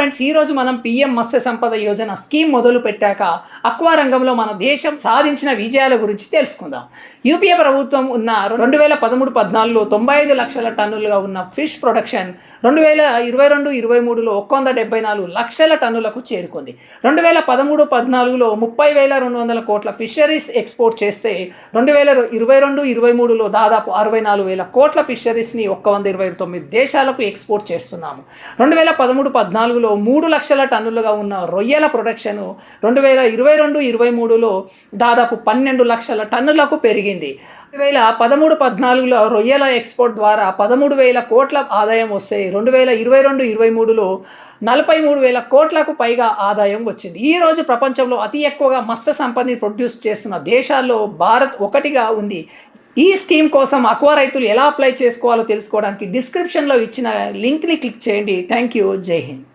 Friends, ఈరోజు మనం PM Matsya Sampada Yojana scheme మొదలు పెట్టాక అక్వా రంగంలో మన దేశం సాధించిన విజయాల గురించి తెలుసుకుందాం. యూపీఏ ప్రభుత్వం ఉన్న 2013-14లో 95 లక్షల టన్నులుగా ఉన్న ఫిష్ ప్రొడక్షన్ 2022-23లో 174 లక్షల టన్నులకు చేరుకుంది. 2013-14లో 30,200 కోట్ల ఫిషరీస్ ఎక్స్పోర్ట్ చేస్తే 2022-23లో దాదాపు 64,000 కోట్ల ఫిషరీస్ని 129 దేశాలకు ఎక్స్పోర్ట్ చేస్తున్నాము. 2013-14లో 3 లక్షల టన్నులుగా ఉన్న రొయ్యల ప్రొడక్షన్ 2022-23లో దాదాపు 12 లక్షల టన్నులకు పెరిగింది. 2013-14లో రొయ్యల ఎక్స్పోర్ట్ ద్వారా 13,000 కోట్ల ఆదాయం వస్తే 2022-23లో 43,000 కోట్లకు పైగా ఆదాయం వచ్చింది. ఈరోజు ప్రపంచంలో అతి ఎక్కువగా మత్స్య సంపదని ప్రొడ్యూస్ చేస్తున్న దేశాల్లో భారత్ ఒకటిగా ఉంది. ఈ స్కీమ్ కోసం అక్వా రైతులు ఎలా అప్లై చేసుకోవాలో తెలుసుకోవడానికి డిస్క్రిప్షన్లో ఇచ్చిన లింక్ని క్లిక్ చేయండి. Thank you. జై హింద్.